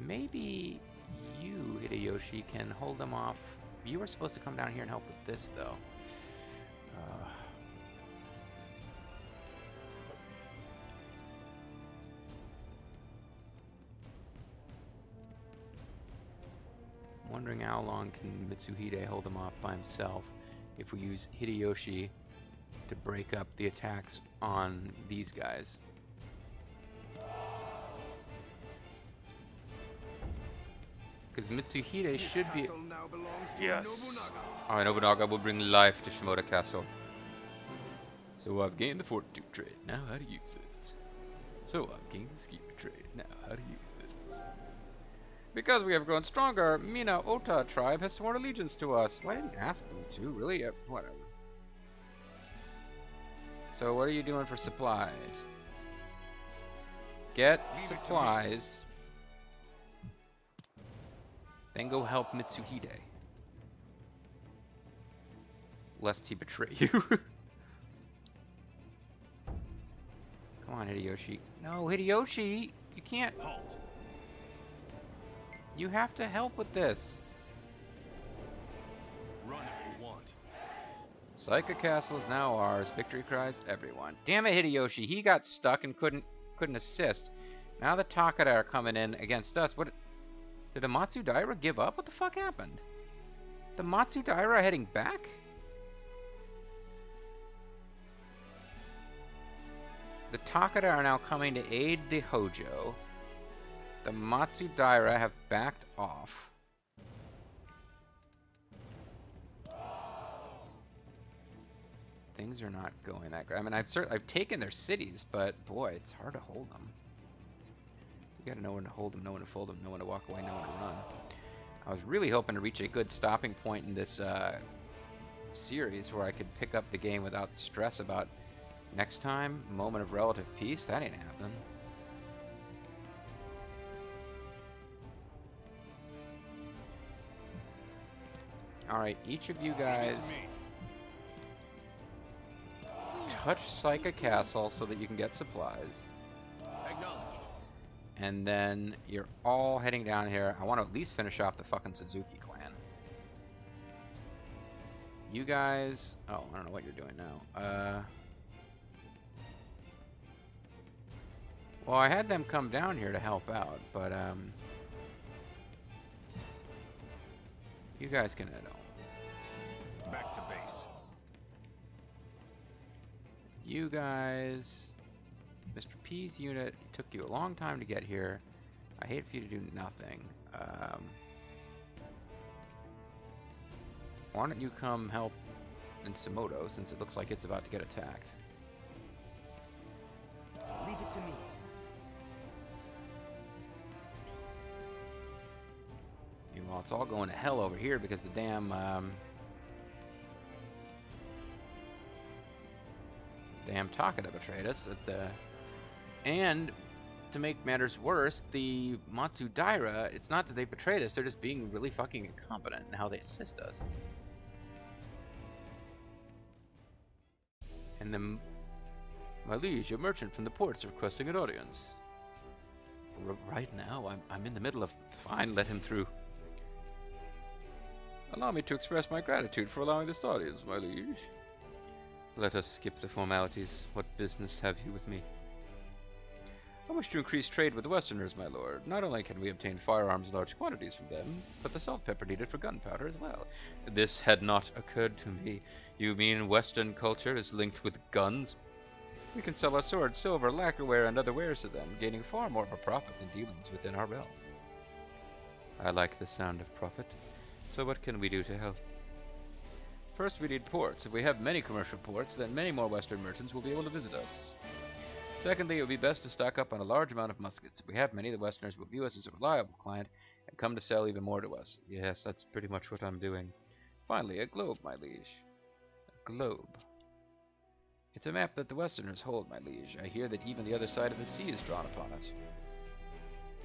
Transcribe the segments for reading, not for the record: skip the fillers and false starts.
Maybe you, Hideyoshi, can hold them off. You were supposed to come down here and help with this, though. I'm wondering how long can Mitsuhide hold them off by himself if we use Hideyoshi to break up the attacks on these guys. Because Mitsuhide should be... Now belongs to Yes. Nobunaga. Alright, Nobunaga will bring life to Shimoda Castle. So I've gained the fortitude trait. Now how to use it. So I've gained the schema trait. Now how to use it. Because we have grown stronger, Mina Ota tribe has sworn allegiance to us. Well, I didn't ask them to, really. Whatever. So what are you doing for supplies? Get supplies. Then go help Mitsuhide. Lest he betray you. Come on, Hideyoshi. No, Hideyoshi! You can't... Halt. You have to help with this. Run if you want. Psychic Castle is now ours. Victory cries everyone. Damn it, Hideyoshi. He got stuck and couldn't assist. Now the Takeda are coming in against us. What... Did the Matsudaira give up? What the fuck happened? The Matsudaira heading back? The Takeda are now coming to aid the Hojo. The Matsudaira have backed off. Things are not going that great. I mean, I've taken their cities, but boy, it's hard to hold them. You gotta know when to hold them, know when to fold them, know when to walk away, know when to run. I was really hoping to reach a good stopping point in this series where I could pick up the game without stress about next time, moment of relative peace. That ain't happening. Alright, each of you guys touch Psychic Castle so that you can get supplies. Acknowledged. And then you're all heading down here. I want to at least finish off the fucking Suzuki clan. You guys... Oh, I don't know what you're doing now. Well, I had them come down here to help out, but, you guys can head on. Back to base. You guys... Mr. P's unit, it took you a long time to get here. I hate for you to do nothing. Why don't you come help in Samoto, since it looks like it's about to get attacked. Leave it to me. Well, it's all going to hell over here because the damn Takeda betrayed us. And to make matters worse, the Matsudaira, it's not that they betrayed us, they're just being really fucking incompetent in how they assist us. And then, my liege, a merchant from the ports requesting an audience. Right now, I'm in the middle of... Fine, let him through. Allow me to express my gratitude for allowing this audience, my liege. Let us skip the formalities. What business have you with me? I wish to increase trade with the Westerners, my lord. Not only can we obtain firearms in large quantities from them, but the salt pepper needed for gunpowder as well. This had not occurred to me. You mean Western culture is linked with guns? We can sell our swords, silver, lacquerware, and other wares to them, gaining far more of a profit than dealings within our realm. I like the sound of profit. So what can we do to help? First, we need ports. If we have many commercial ports, then many more Western merchants will be able to visit us. Secondly, it would be best to stock up on a large amount of muskets. If we have many, the Westerners will view us as a reliable client and come to sell even more to us. Yes, that's pretty much what I'm doing. Finally, a globe, my liege. A globe. It's a map that the Westerners hold, my liege. I hear that even the other side of the sea is drawn upon it.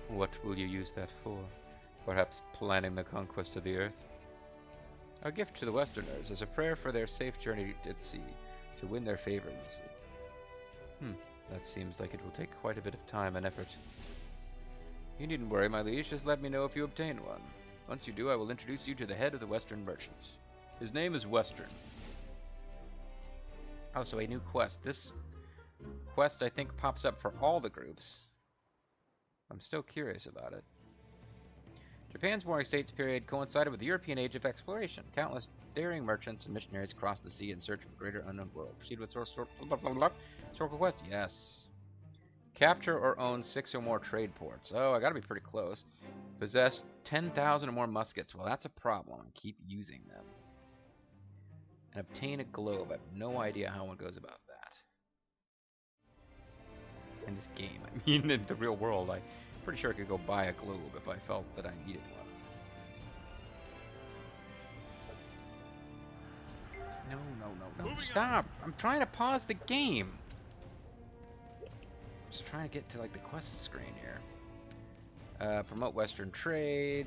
What will you use that for? Perhaps planning the conquest of the earth? Our gift to the Westerners is a prayer for their safe journey at sea, to win their favor in the sea. That seems like it will take quite a bit of time and effort. You needn't worry, my liege. Just let me know if you obtain one. Once you do, I will introduce you to the head of the Western merchants. His name is Western. Oh, so a new quest. This quest, I think, pops up for all the groups. I'm still curious about it. Japan's Warring States period coincided with the European Age of Exploration. Countless daring merchants and missionaries crossed the sea in search of a greater unknown world. Proceed with historical quest. Yes. Capture or own 6 or more trade ports. Oh, I gotta be pretty close. Possess 10,000 or more muskets. Well, that's a problem. Keep using them. And obtain a globe. I have no idea how one goes about that. In this game. I mean, in the real world, I'm pretty sure I could go buy a globe if I felt that I needed one. No. Stop! I'm trying to pause the game! Just trying to get to, like, the quest screen here. Promote Western trade.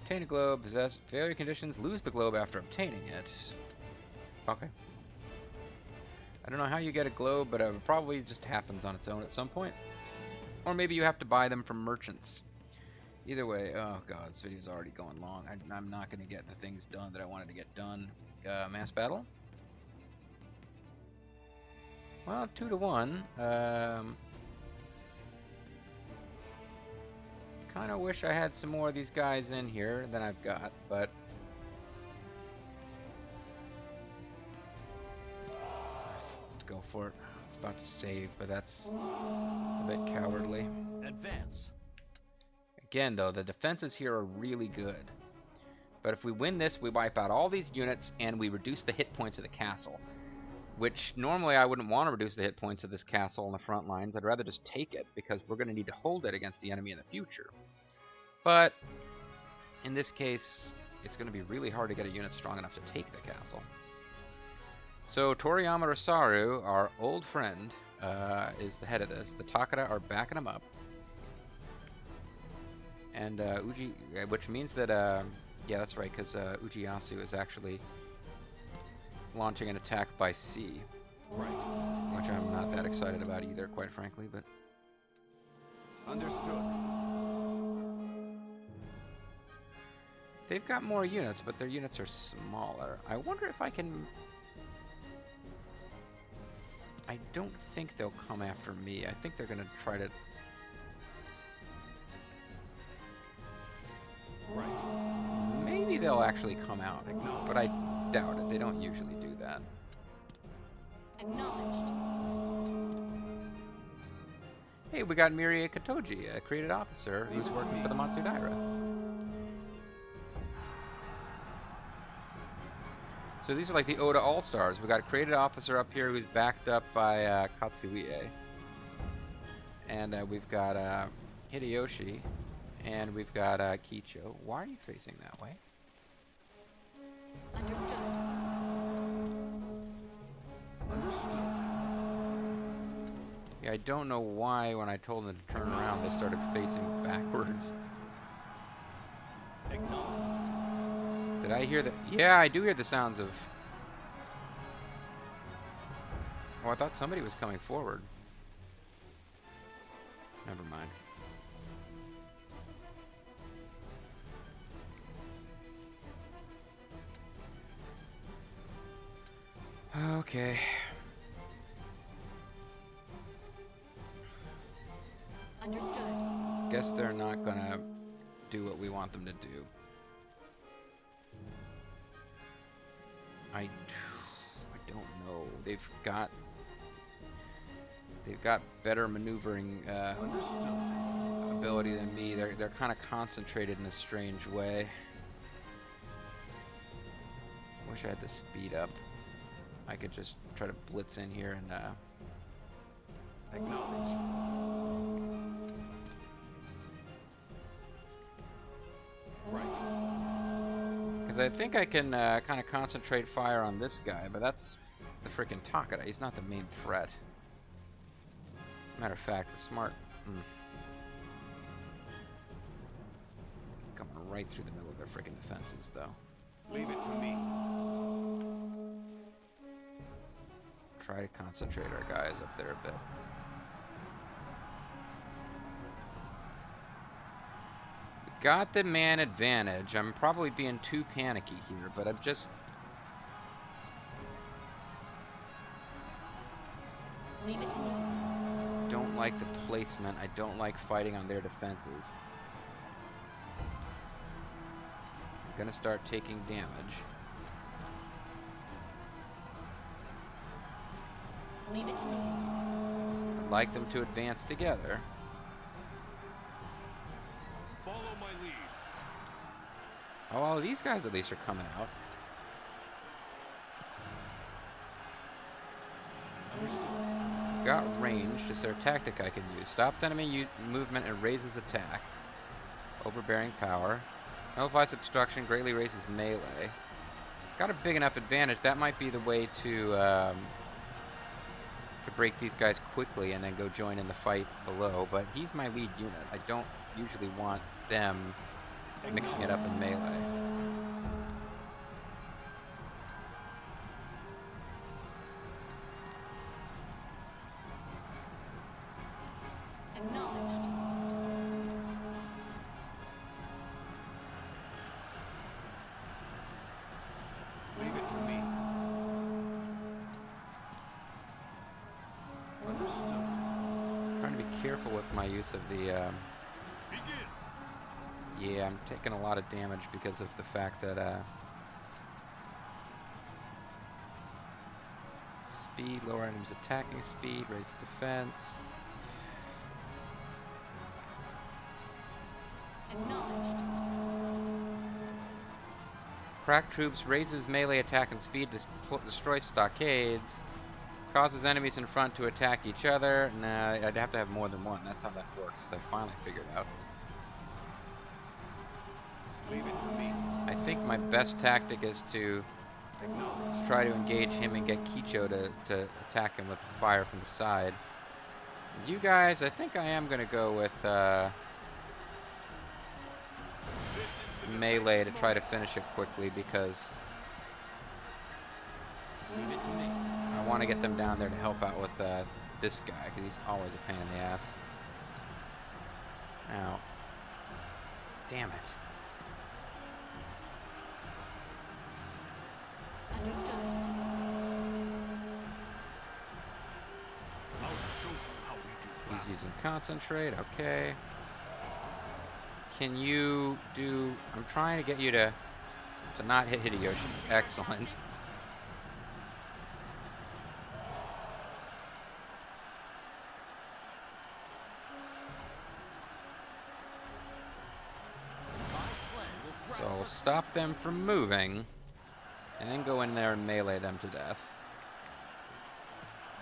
Obtain a globe. Possess failure conditions. Lose the globe after obtaining it. Okay. I don't know how you get a globe, but it probably just happens on its own at some point. Or maybe you have to buy them from merchants. Either way, oh god, this video's already going long. I'm not going to get the things done that I wanted to get done. Mass battle? Well, 2 to 1. Kind of wish I had some more of these guys in here than I've got, but let's go for it. It's about to save, but that's a bit cowardly. Advance. Again, though, the defenses here are really good. But if we win this, we wipe out all these units and we reduce the hit points of the castle. Which normally I wouldn't want to reduce the hit points of this castle on the front lines. I'd rather just take it because we're going to need to hold it against the enemy in the future. But in this case, it's going to be really hard to get a unit strong enough to take the castle. So Toriyama Rosaru, our old friend, is the head of this. The Takeda are backing him up. And which means that, yeah, that's right, because Ujiyasu is actually launching an attack by sea. Right. Which I'm not that excited about either, quite frankly, but... Understood. They've got more units, but their units are smaller. I wonder if I can... I don't think they'll come after me. I think they're going to try to... Right. Maybe they'll actually come out, but I doubt it. They don't usually do that. Acknowledged. Hey, we got Mirie Katoji, a created officer who's working for the Matsudaira. So these are like the Oda All-Stars. We got a created officer up here who's backed up by Katsuie. And we've got Hideyoshi. And we've got Kicho. Why are you facing that way? Understood. Understood. Yeah, I don't know why when I told them to turn around they started facing backwards. Acknowledged. Did I hear the... Yeah, I do hear the sounds of... Oh, I thought somebody was coming forward. Never mind. Okay. Understood. Guess they're not gonna do what we want them to do. I don't know. They've got better maneuvering ability than me. They're kind of concentrated in a strange way. Wish I had the speed up. I could just try to blitz in here and Acknowledged. Right. because I think I can kind of concentrate fire on this guy, but that's the freaking Takeda. He's not the main threat. Matter of fact, the smart... Coming right through the middle of their freaking defenses, though. Leave it to me. Try to concentrate our guys up there a bit. got the man advantage. I'm probably being too panicky here, but I'm just... Leave it to me. don't like the placement. I don't like fighting on their defenses. I'm gonna start taking damage. Leave it to me. I'd like them to advance together. Follow my lead. Oh, well, these guys at least are coming out. Understood. Got range. Is there a tactic I can use? Stops enemy movement and raises attack. Overbearing power. Nullifies obstruction. Greatly raises melee. Got a big enough advantage. That might be the way to break these guys quickly and then go join in the fight below. But he's my lead unit. I don't usually want them mixing it up in melee. Acknowledged. Leave it to me. Understood. Trying to be careful with my use of the... Begin. yeah, I'm taking a lot of damage because of the fact that... speed, lower items attacking speed, raise defense. Acknowledged. Crack troops raises melee attack and speed to destroy stockades. Causes enemies in front to attack each other. Nah, I'd have to have more than one. That's how that works, as I finally figured out. Leave it to me. I think my best tactic is to Acknowledged. try to engage him and get Kicho to attack him with fire from the side. You guys, I think I am going to go with This is the melee to try to finish it quickly because Leave it to me. I want to get them down there to help out with this guy because he's always a pain in the ass. Ow. Damn it. Understood. I'll show you how we do He's battle. using concentrate, okay. Can you do... I'm trying to get you to not hit Hideyoshi. Excellent. So I'll stop them from moving, and then go in there and melee them to death.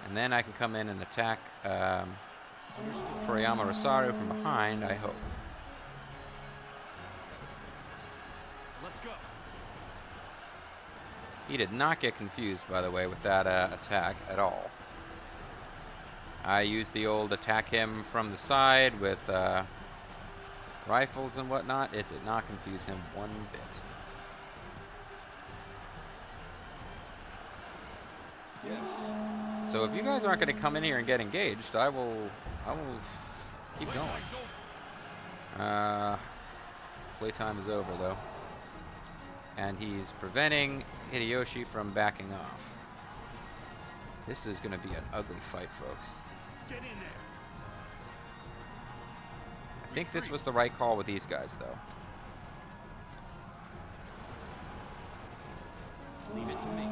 And then I can come in and attack Understood. Toriyama Rosaru from behind, I hope. Let's go. He did not get confused, by the way, with that attack at all. I used the old attack him from the side with rifles and whatnot. It did not confuse him one bit. Yes. So if you guys aren't going to come in here and get engaged, I will keep going. Playtime's over. Playtime is over, though. And he's preventing Hideyoshi from backing off. This is going to be an ugly fight, folks. Get in there. I think this was the right call with these guys, though. Leave it to me.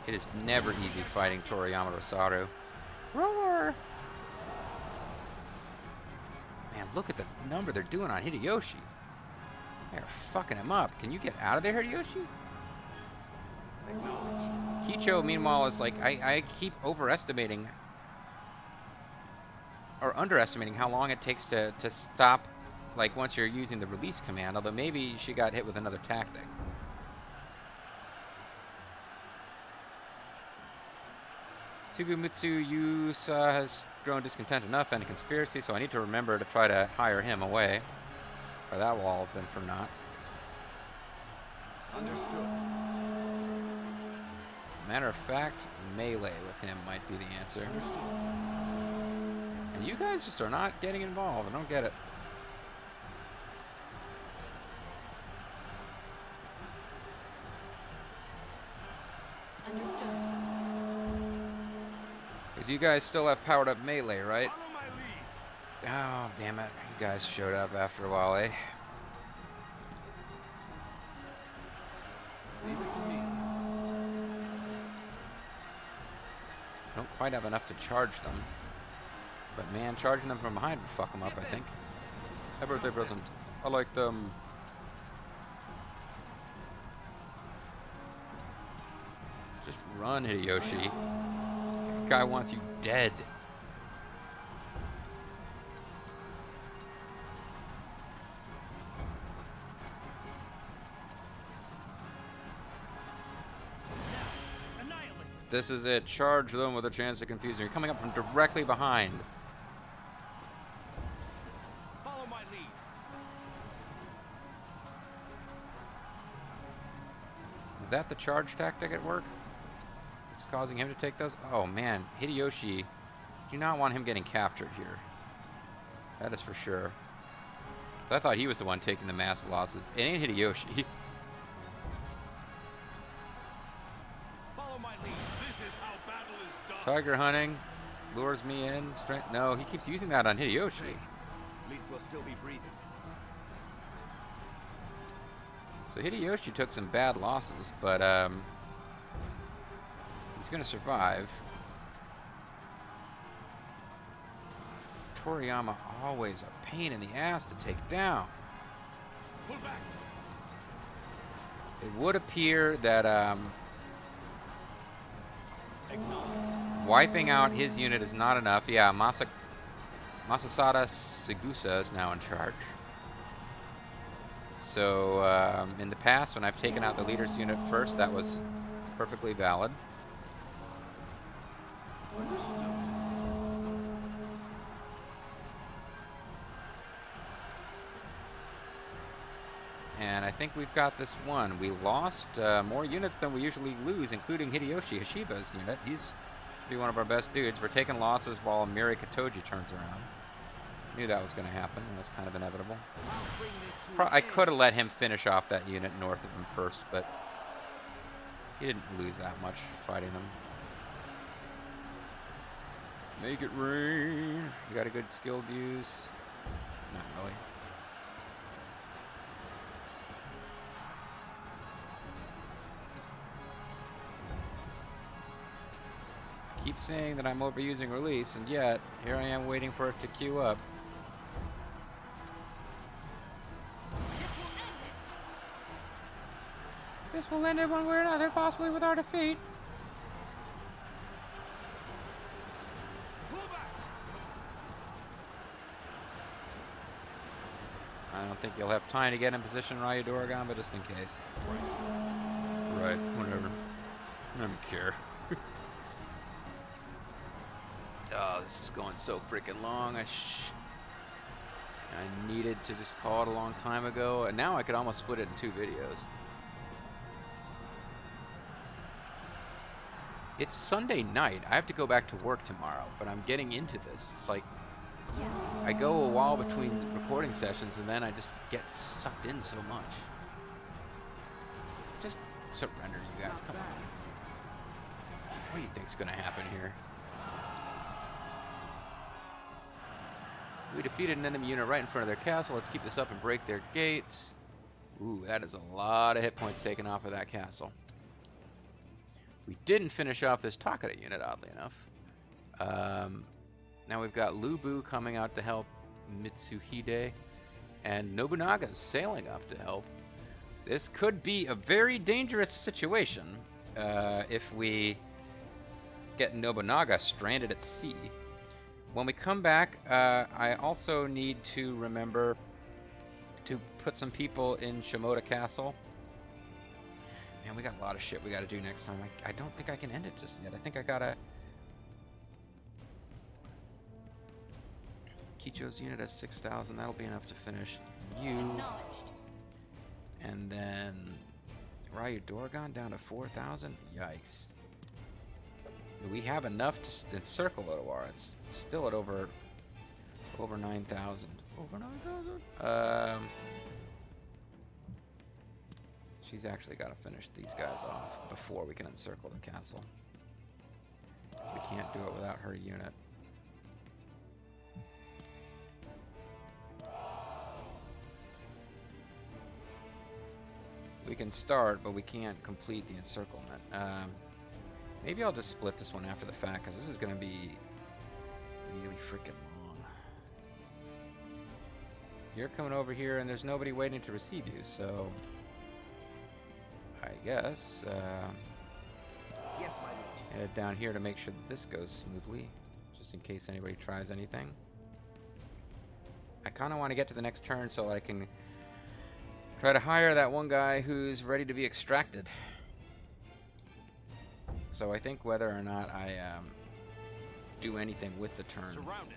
It is never easy fighting Toriyama Rosaru. Roar! Man, look at the number they're doing on Hideyoshi. They're fucking him up. Can you get out of there, Hideyoshi? Acknowledged. Kicho, meanwhile, is like, I keep overestimating or underestimating how long it takes to stop, like, once you're using the release command, although maybe she got hit with another tactic. Tsugumitsu Yusa has grown discontent enough and a conspiracy, so I need to remember to try to hire him away. Or that will all have been for naught. Understood. Matter of fact, melee with him might be the answer. Understood. And You guys just are not getting involved. I don't get it. Understood. Because you guys still have powered up melee, right? Follow my lead. Oh, damn it. You guys showed up after a while, eh? Leave it to me. Don't quite have enough to charge them. But man, charging them from behind would fuck them up, I think. Happy birthday present. I like them. Just run, Hideyoshi. The guy wants you dead. Annihilate. This is it. Charge them with a chance to confuse them. You're coming up from directly behind. Follow my lead. Is that the charge tactic at work? It's causing him to take those? Oh man, Hideyoshi. Do not want him getting captured here. That is for sure. I thought he was the one taking the mass losses. It ain't Hideyoshi. Follow my lead. This is how battle is done. Tiger hunting lures me in. Strength. No, he keeps using that on Hideyoshi. At least we'll still be breathing. So Hideyoshi took some bad losses, but he's gonna survive. Toriyama always a pain in the ass to take down. Pull back. It would appear that Acknowledged. wiping out his unit is not enough. Yeah, Masasada Segusa is now in charge. So in the past, when I've taken out the leader's unit first, that was perfectly valid. Understood. And I think we've got this one. We lost more units than we usually lose, including Hideyoshi Hashiba's unit. He's to be one of our best dudes. We're taking losses while Miri Katoji turns around. Knew that was going to happen. It was kind of inevitable. I'll bring this to an I end. could have let him finish off that unit north of him first, but he didn't lose that much fighting them. Make it rain. You got a good skilled use? Not really. Keep saying that I'm overusing release, and yet here I am waiting for it to queue up. This will end it. This will end it one way or another, possibly with our defeat. Pull back. I don't think you'll have time to get in position, Ryu Doragon, but just in case. Right, whatever. I don't care. Oh, this is going so freaking long. I needed to just call it a long time ago, and now I could almost split it in 2 videos. It's Sunday night. I have to go back to work tomorrow, but I'm getting into this. It's like Yes. I go a while between recording sessions, and then I just get sucked in so much. Just surrender, you guys. Come on. What do you think's gonna happen here? We defeated an enemy unit right in front of their castle. Let's keep this up and break their gates. Ooh, that is a lot of hit points taken off of that castle. We didn't finish off this Takeda unit, oddly enough. Now we've got Lubu coming out to help Mitsuhide, and Nobunaga's sailing up to help. This could be a very dangerous situation if we get Nobunaga stranded at sea. When we come back, I also need to remember to put some people in Shimoda Castle. Man, we got a lot of shit we gotta do next time. I don't think I can end it just yet. I think I gotta... Kicho's unit has 6,000. That'll be enough to finish you. Acknowledged. And then Ryu Dorgon down to 4,000. Yikes. We have enough to encircle Odawara. It's still at over Over 9,000. Over 9,000? She's actually got to finish these guys off before we can encircle the castle. We can't do it without her unit. We can start, but we can't complete the encirclement. Maybe I'll just split this one after the fact, because this is going to be really freaking long. You're coming over here, and there's nobody waiting to receive you, so I guess Yes, my liege. head down here to make sure that this goes smoothly, just in case anybody tries anything. I kind of want to get to the next turn so I can try to hire that one guy who's ready to be extracted. So I think whether or not I do anything with the turn, Surrounded.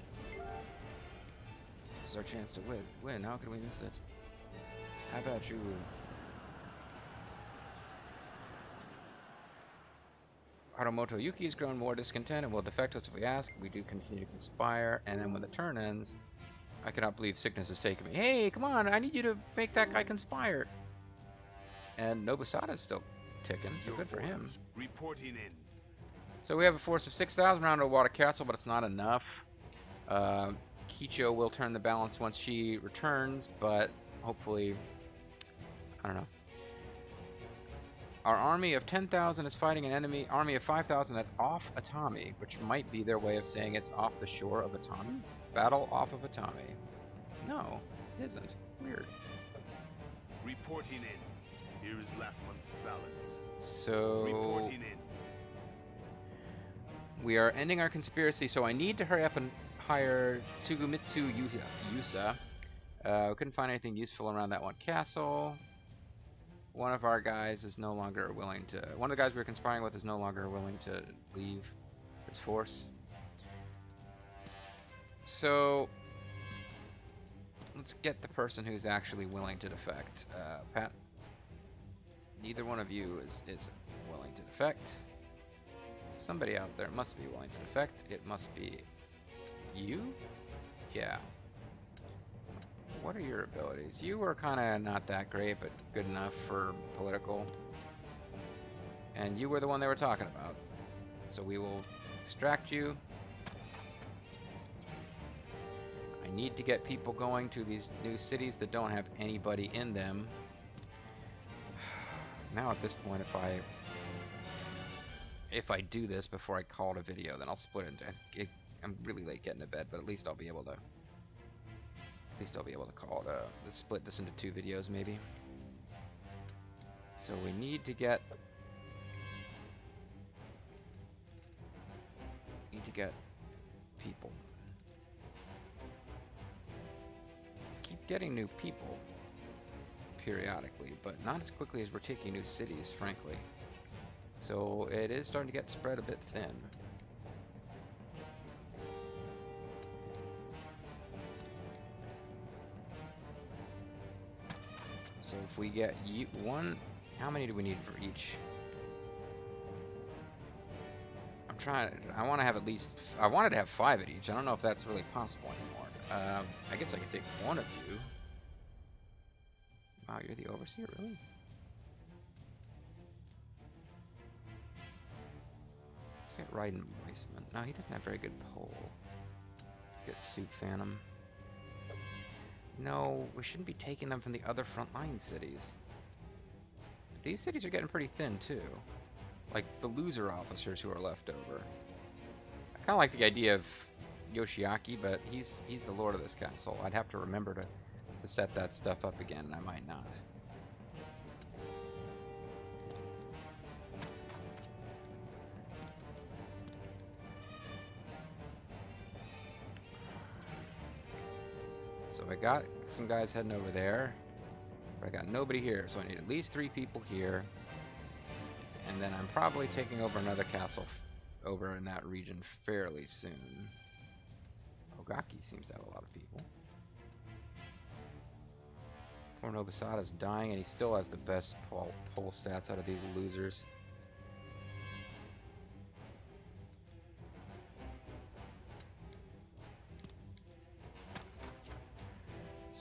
this is our chance to win. How could we miss it? How about you? Haramoto Yuki's grown more discontent and will defect us if we ask. We do continue to conspire, and then when the turn ends, I cannot believe sickness has taken me. Hey, come on, I need you to make that guy conspire. And Nobusada's still ticking, so good for him. Reporting in. So we have a force of 6,000 around Odawara Castle, but it's not enough. Kicho will turn the balance once she returns, but hopefully, I don't know. Our army of 10,000 is fighting an enemy army of 5,000 that's off Atami, which might be their way of saying it's off the shore of Atami. Battle off of Atami. No, it isn't. Weird. Reporting in. Here is last month's balance. So Reporting in. we are ending our conspiracy, so I need to hurry up and hire Tsugumitsu Yusa. We couldn't find anything useful around that one castle. One of our guys is no longer willing to... One of the guys we were conspiring with is no longer willing to leave his force. So let's get the person who's actually willing to defect. Pat, neither one of you is willing to defect. Somebody out there must be willing to defect. It must be you? Yeah. What are your abilities? You were kind of not that great, but good enough for political. And you were the one they were talking about. So we will extract you. I need to get people going to these new cities that don't have anybody in them. Now at this point, if I do this before I call it a video, then I'll split it. I'm really late getting to bed, but at least I'll be able to. At least I'll be able to call it split this into 2 videos maybe. So we need to get people. Keep getting new people periodically, but not as quickly as we're taking new cities, frankly. So it is starting to get spread a bit thin. So if we get one, how many do we need for each? I want to have at least, I wanted to have 5 at each. I don't know if that's really possible anymore. I guess I could take one of you. Wow, you're the overseer, really? Let's get Raiden Weissman. No, he doesn't have very good pull. Let's get Suit Phantom. No, we shouldn't be taking them from the other frontline cities. These cities are getting pretty thin, too. Like the loser officers who are left over. I kind of like the idea of Yoshiaki, but he's the lord of this castle. I'd have to remember to set that stuff up again, and I might not. So I got some guys heading over there, but I got nobody here, so I need at least 3 people here. And then I'm probably taking over another castle over in that region fairly soon. Ogaki seems to have a lot of people. Poor Nobusada's dying, and he still has the best poll stats out of these losers.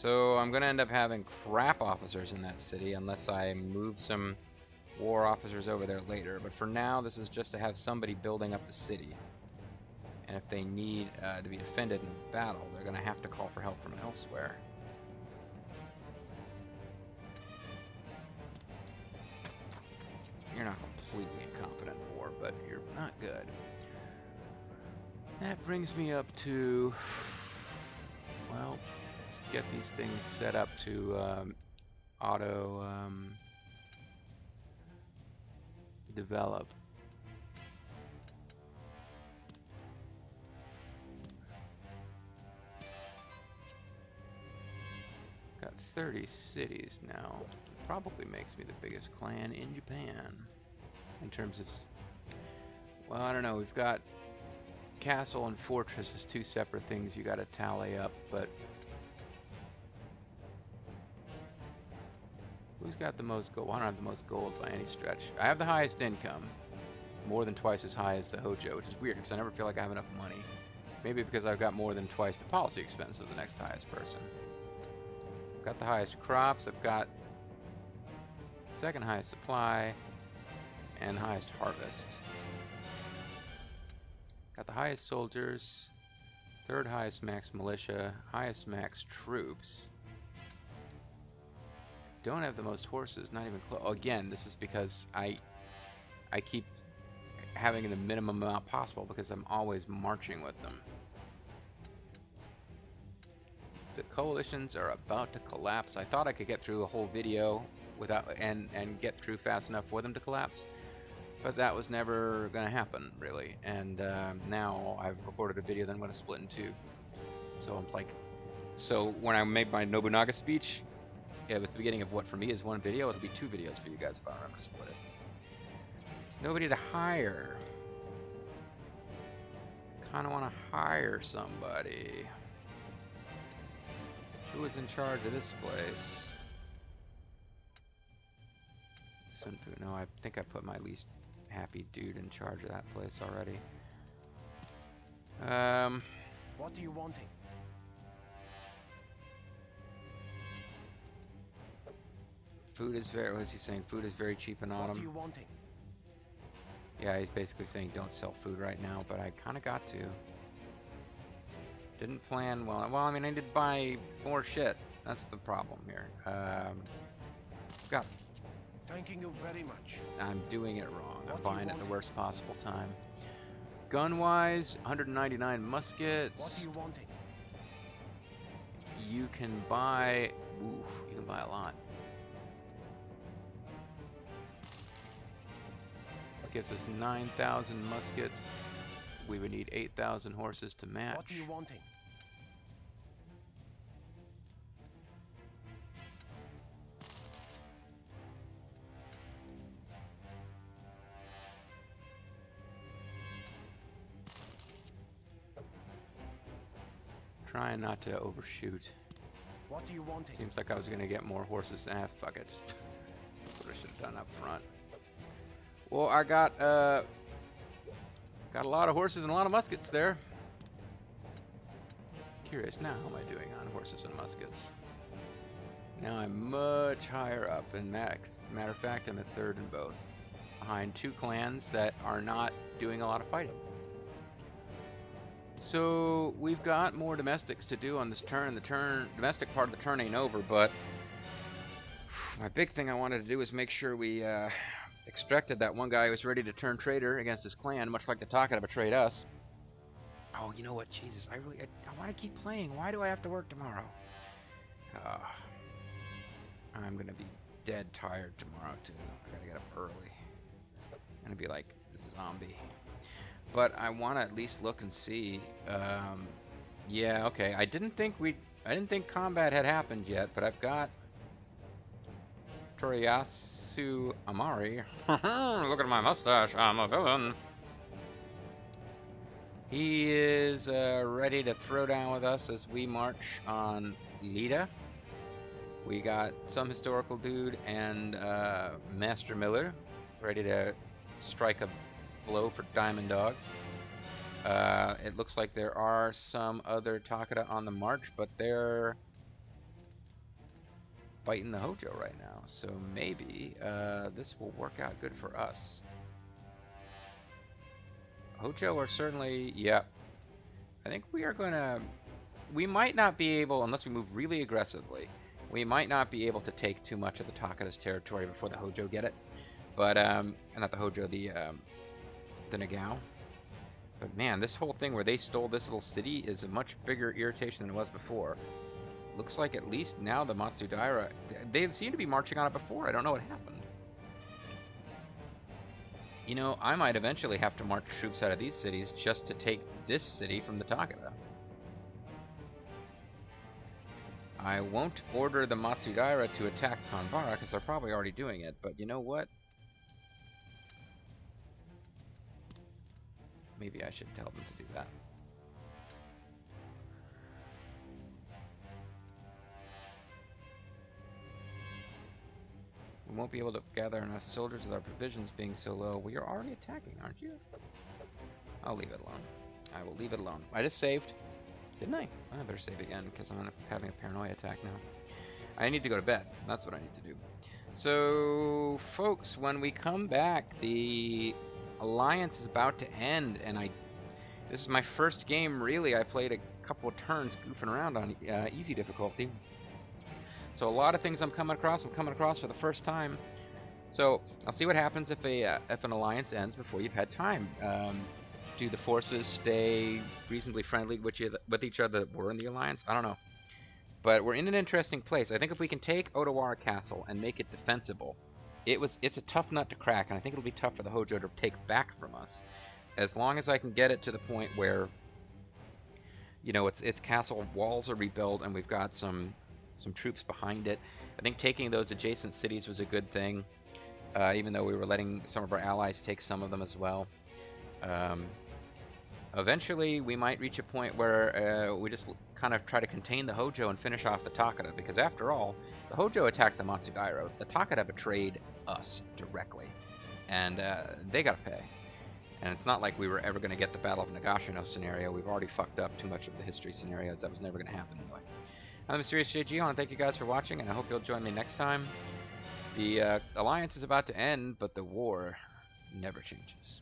So I'm going to end up having crap officers in that city unless I move some war officers over there later. But for now, this is just to have somebody building up the city. And if they need to be defended in battle, they're going to have to call for help from elsewhere. You're not completely incompetent in war, but you're not good. That brings me up to... Well, let's get these things set up to auto develop. Got 30 cities now. Probably makes me the biggest clan in Japan. In terms of... Well, I don't know. We've got castle and fortress as two separate things you gotta tally up, but... Who's got the most gold? I don't have the most gold by any stretch. I have the highest income. More than twice as high as the Hojo, which is weird because I never feel like I have enough money. Maybe because I've got more than twice the policy expense of the next highest person. I've got the highest crops, I've got second highest supply, and highest harvest. Got the highest soldiers, third highest max militia, highest max troops. Don't have the most horses, not even close. Oh, again, this is because I keep having the minimum amount possible because I'm always marching with them. The coalitions are about to collapse. I thought I could get through a whole video without and get through fast enough for them to collapse, but that was never going to happen, really. And now I've recorded a video that I'm going to split in two. So I'm like, so when I made my Nobunaga speech, it was the beginning of what for me is one video. It'll be two videos for you guys if I remember to split it. There's nobody to hire. Kind of want to hire somebody. Who is in charge of this place? Sunfu. No, I think I put my least happy dude in charge of that place already. What are you wanting? Food is very, what is he saying? Food is very cheap in autumn. What are you wanting? Yeah, he's basically saying don't sell food right now, but I kind of got to. Didn't plan well. Well, I mean, I did buy more shit. That's the problem here. Got. Thanking you very much. I'm doing it wrong. I'm What do you buying at the want? worst possible time. Gun-wise, 199 muskets. What are you wanting? You can buy. Ooh, you can buy a lot. Gives us 9,000 muskets. We would need 8,000 horses to match. What are you wanting? Trying not to overshoot. What are you wanting? Seems like I was gonna get more horses. Fuck it. Just that's what I should have done up front. Well, I got a lot of horses and a lot of muskets there. Curious now, how am I doing on horses and muskets? Now I'm much higher up, and matter of fact, I'm at third in both, behind two clans that are not doing a lot of fighting. So we've got more domestics to do on this turn. The domestic part of the turn ain't over, but my big thing I wanted to do is make sure we extracted that one guy who was ready to turn traitor against his clan, much like the Takeda betrayed us. Oh, you know what? Jesus, I want to keep playing. Why do I have to work tomorrow? I'm gonna be dead tired tomorrow too. I gotta get up early. I'm gonna be like this zombie. But I want to at least look and see. Yeah, okay. I didn't think combat had happened yet, but I've got Toriyasu Amari. Look at my mustache. I'm a villain. He is ready to throw down with us as we march on Lida. We got some historical dude and Master Miller ready to strike a blow for Diamond Dogs. It looks like there are some other Takeda on the march, but they're fighting the Hojo right now. So maybe this will work out good for us. Hojo are certainly, yep. I think we are going to, we might not be able, unless we move really aggressively, we might not be able to take too much of the Takeda's territory before the Hojo get it. But, not the Hojo, the Nagao. But man, this whole thing where they stole this little city is a much bigger irritation than it was before. Looks like at least now the Matsudaira, they seem to be marching on it before. I don't know what happened. You know, I might eventually have to march troops out of these cities just to take this city from the Takeda. I won't order the Matsudaira to attack Kanbara because they're probably already doing it, but you know what? Maybe I should tell them to do that. We won't be able to gather enough soldiers with our provisions being so low. Well, you're already attacking, aren't you? I'll leave it alone. I will leave it alone. I just saved. Didn't I? I better save again because I'm having a paranoia attack now. I need to go to bed. That's what I need to do. So, folks, when we come back, the alliance is about to end, and this is my first game, really. I played a couple of turns goofing around on easy difficulty. So a lot of things I'm coming across for the first time. So I'll see what happens if an alliance ends before you've had time. Do the forces stay reasonably friendly with each other that were in the alliance? I don't know. But we're in an interesting place. I think if we can take Odawara Castle and make it defensible, it's a tough nut to crack, and I think it'll be tough for the Hojo to take back from us. As long as I can get it to the point where, you know, its castle walls are rebuilt and we've got some troops behind it. I think taking those adjacent cities was a good thing, even though we were letting some of our allies take some of them as well. Eventually, we might reach a point where we just kind of try to contain the Hojo and finish off the Takeda, because after all, the Hojo attacked the Matsudaira. The Takeda betrayed us directly, and they gotta pay. And it's not like we were ever going to get the Battle of Nagashino scenario. We've already fucked up too much of the history scenarios. That was never going to happen anyway. I'm Mysterious JG. I want to thank you guys for watching, and I hope you'll join me next time. The alliance is about to end, but the war never changes.